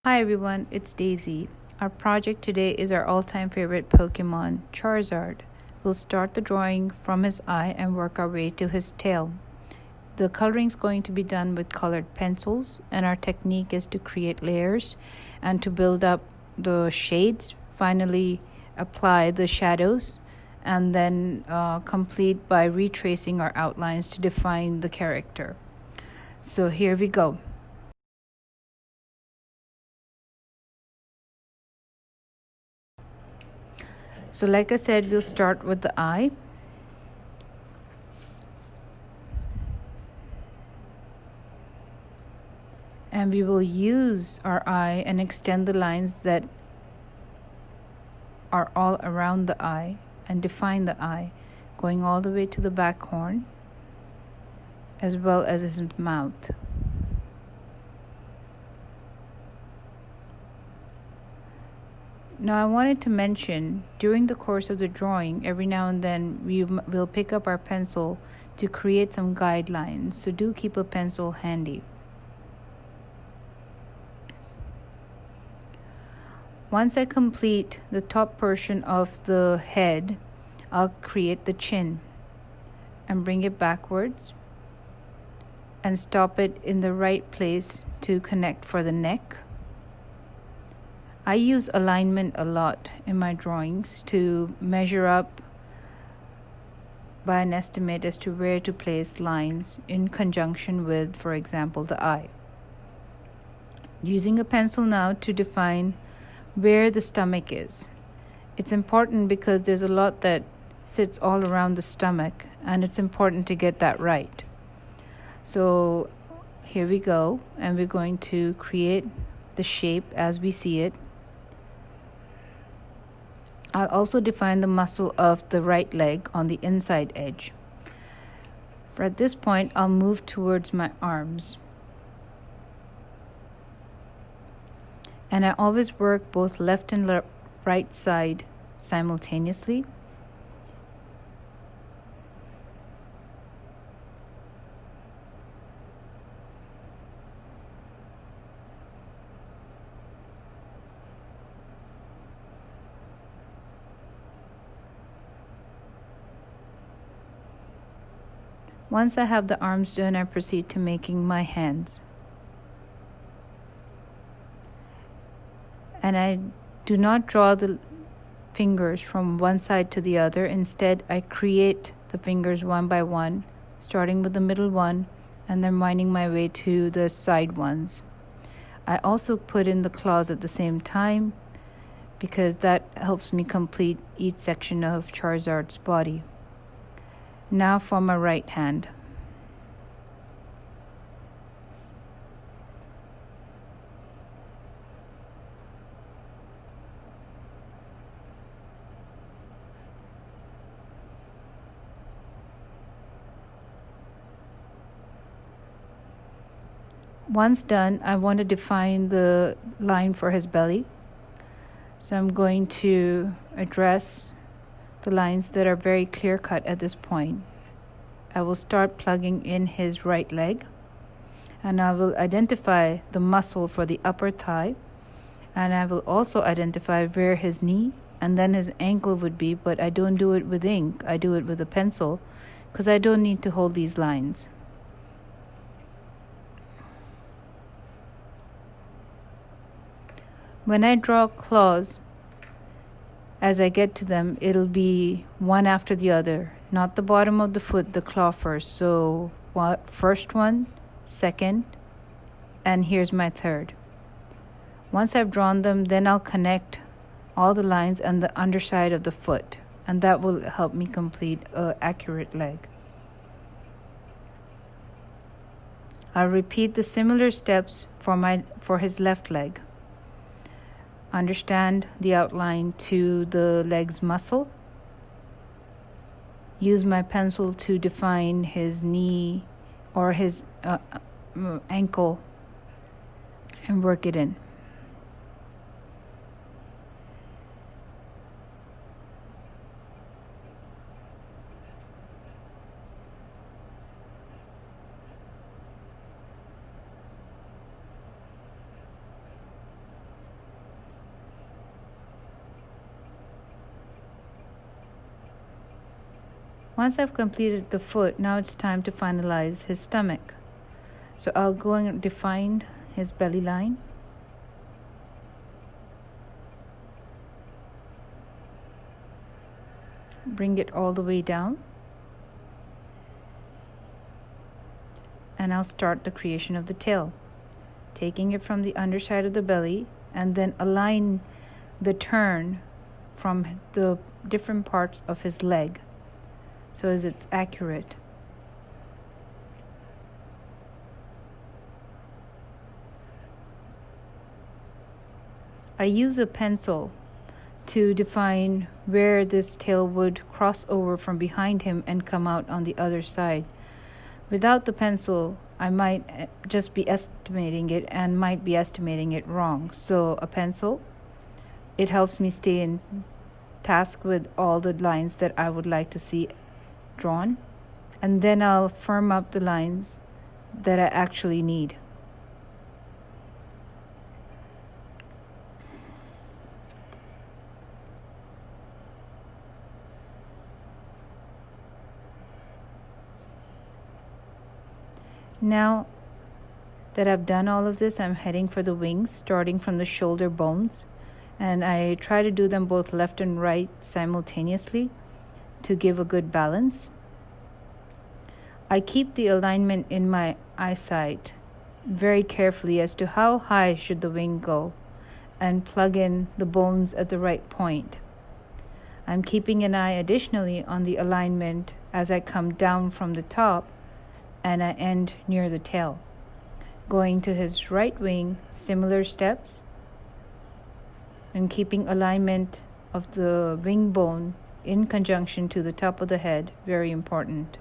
Hi everyone, it's Daisy. Our project today is our all-time favorite Pokemon, Charizard. We'll start the drawing from his eye and work our way to his tail. The coloring is going to be done with colored pencils, and our technique is to create layers and to build up the shades, finally apply the shadows, and then complete by retracing our outlines to define the character. So here we go. So like I said, we'll start with the eye. And we will use our eye and extend the lines that are all around the eye and define the eye, going all the way to the back horn as well as his mouth. Now I wanted to mention, during the course of the drawing, every now and then we will pick up our pencil to create some guidelines, so do keep a pencil handy. Once I complete the top portion of the head, I'll create the chin and bring it backwards and stop it in the right place to connect for the neck. I use alignment a lot in my drawings to measure up by an estimate as to where to place lines in conjunction with, for example, the eye. Using a pencil now to define where the stomach is. It's important because there's a lot that sits all around the stomach, and it's important to get that right. So here we go, and we're going to create the shape as we see it. I'll also define the muscle of the right leg on the inside edge. At this point, I'll move towards my arms. And I always work both left and right side simultaneously. Once I have the arms done, I proceed to making my hands. And I do not draw the fingers from one side to the other. Instead, I create the fingers one by one, starting with the middle one and then winding my way to the side ones. I also put in the claws at the same time because that helps me complete each section of Charizard's body. Now for my right hand. Once done, I want to define the line for his belly. So I'm going to address the lines that are very clear cut at this point. I will start plugging in his right leg, and I will identify the muscle for the upper thigh, and I will also identify where his knee and then his ankle would be, but I don't do it with ink. I do it with a pencil because I don't need to hold these lines. When I draw claws, as I get to them, it'll be one after the other, not the bottom of the foot, the claw first. So first one, second, and here's my third. Once I've drawn them, then I'll connect all the lines and the underside of the foot, and that will help me complete an accurate leg. I'll repeat the similar steps for his left leg. Understand the outline to the leg's muscle. Use my pencil to define his knee or his ankle and work it in. Once I've completed the foot, now it's time to finalize his stomach. So I'll go and define his belly line. Bring it all the way down. And I'll start the creation of the tail, taking it from the underside of the belly and then align the turn from the different parts of his leg so as it's accurate. I use a pencil to define where this tail would cross over from behind him and come out on the other side. Without the pencil, I might just be estimating it and might be estimating it wrong. So a pencil, it helps me stay in task with all the lines that I would like to see drawn. And then I'll firm up the lines that I actually need. Now that I've done all of this, I'm heading for the wings, starting from the shoulder bones. And I try to do them both left and right simultaneously to give a good balance. I keep the alignment in my eyesight very carefully as to how high should the wing go and plug in the bones at the right point. I'm keeping an eye additionally on the alignment as I come down from the top and I end near the tail. Going to his right wing, similar steps, and keeping alignment of the wing bone in conjunction to the top of the head, very important.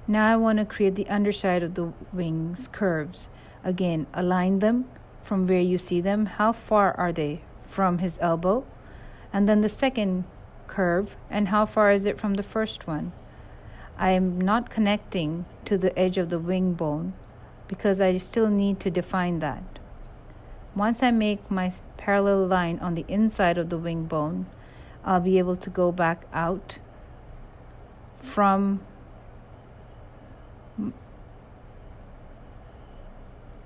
Now I want to create the underside of the wings curves. Again, align them from where you see them. How far are they from his elbow? And then the second curve, and how far is it from the first one? I am not connecting to the edge of the wing bone because I still need to define that. Once I make my parallel line on the inside of the wing bone, I'll be able to go back out from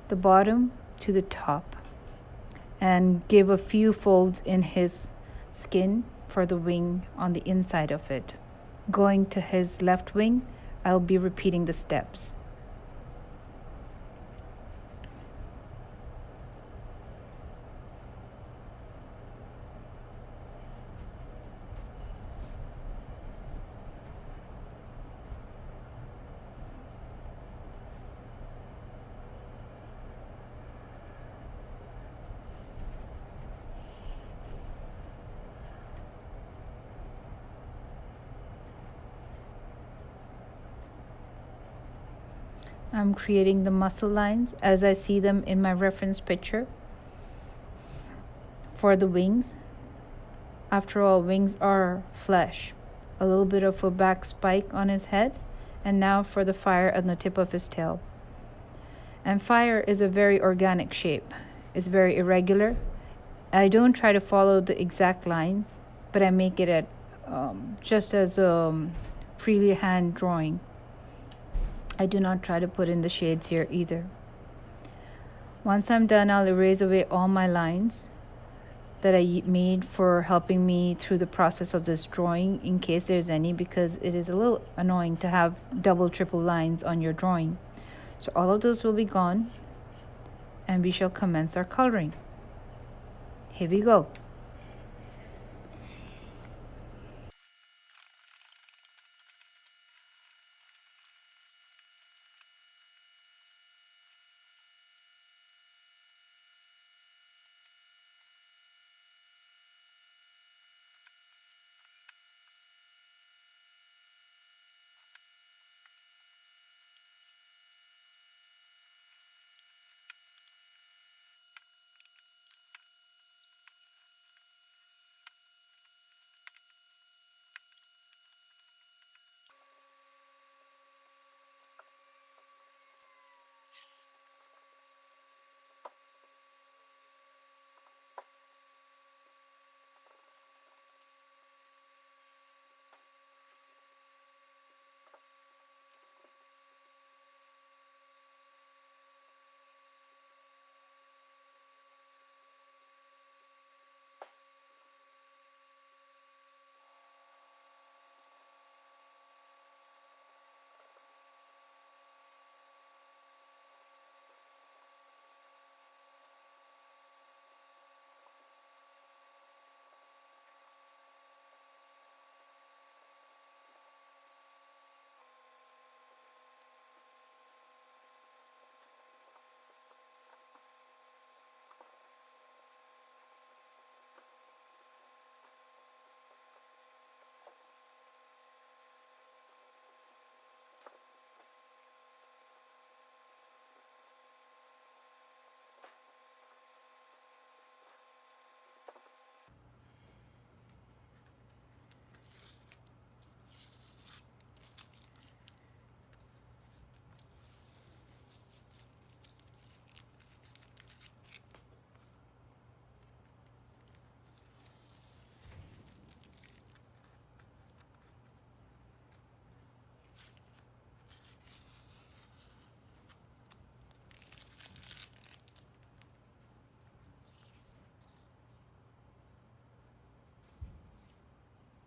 the bottom to the top and give a few folds in his skin for the wing on the inside of it. Going to his left wing, I'll be repeating the steps. I'm creating the muscle lines as I see them in my reference picture for the wings. After all, wings are flesh. A little bit of a back spike on his head, and now for the fire on the tip of his tail. And fire is a very organic shape. It's very irregular. I don't try to follow the exact lines, but I make it at just as freely hand drawing. I do not try to put in the shades here either. Once I'm done, I'll erase away all my lines that I made for helping me through the process of this drawing, in case there's any, because it is a little annoying to have double, triple lines on your drawing. So all of those will be gone, and we shall commence our coloring. Here we go.